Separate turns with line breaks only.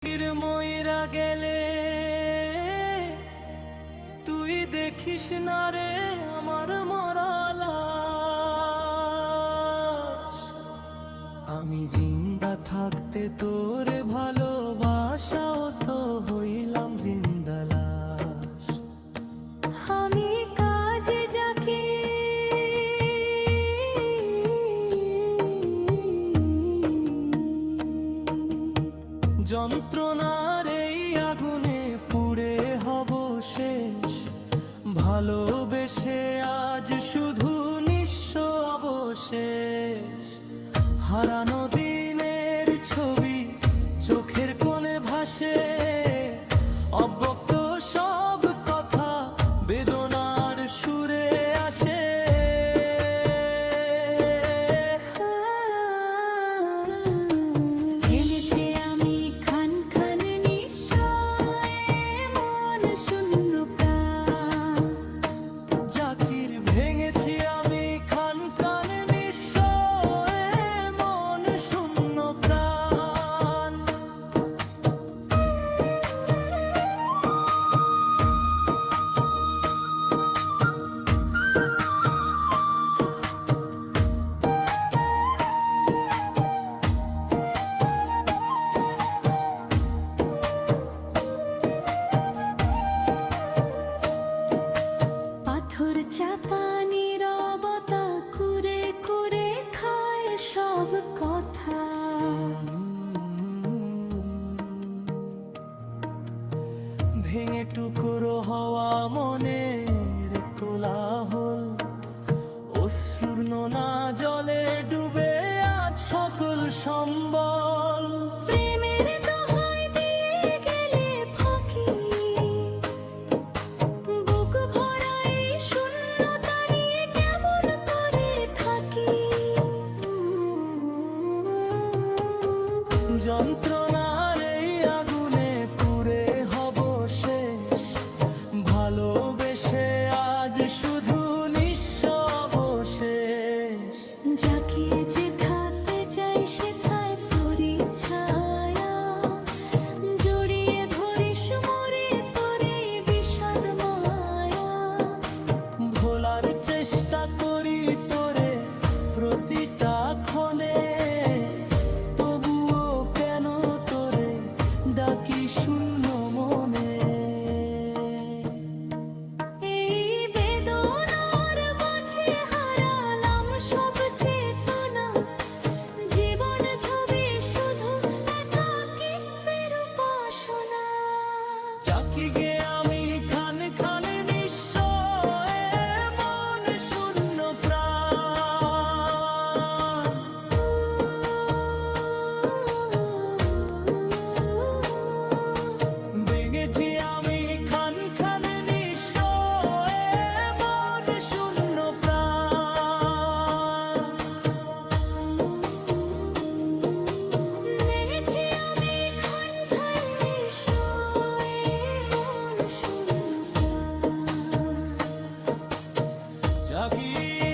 ময়রা গেলে তুই দেখিস না রে আমার মরা লাশ। আমি জিন্দা থাকতে তোরে ভালোবাসাও তো হইলাম জিন্দা লাশ।
আমি কাজে যাকে
যন্ত্রণার এই আগুনে পুড়ে হব শেষ, ভালোবেসে আজ শুধু নিঃস্ব অবশেষ। হারানো দিনের ছবি চোখের কোণে ভাসে, অব্যক্ত সব কথা বেদনার সুরে আসে।
ভেঙেছে আমি খান খান নিঃস্বয়ে মন শূন্য প্রাণ।
জাকির ভেঙেছি আমি খান খান নিঃস্বয়ে মন শূন্য প্রাণ।
পাথর চাপা নীরবতা কুরে কুরে খায় সব কথা।
ভেঙে টুকরো হওয়া মনের কোলাহল, অশ্রুর নোনা জলে ডুবে আজ সকল সম্বল।
প্রেমের দোহাই দিয়ে গেলে ফাঁকি, বুক ভরা এই শূন্যতা নিয়ে কেমন করে থাকি।
যন্ত্রণার এই আগুনে পুড়ে হব শেষ, ভালোবেসে আজ শুধু নিঃস্ব অবশেষ।
যাকে যে থাকতে চাই সেথায় তোরই ছায়া, জড়িয়ে ধরিস মোরে তোরে বিষাদ মায়া।
ভোলার চেষ্টা করি তোরে প্রতিটা ক্ষণে, তবুও কেন তোরে ডাকি শূন্য মনে।
এই বেদনার মাঝে হারালাম সব চেতনা, জীবন ছবি শুধু একাকিত্বের উপাসনা।
যাকি গে আমি খান খান নিঃস্ব এ মন শূন্য প্রাণ। ভেঙেছি আমি খান খান নিঃস্ব এ মন শূন্য প্রাণ।
ভেঙেছি আমি খান খান নিঃস্বয়ে মন শূন্য প্রাণ।
জাগির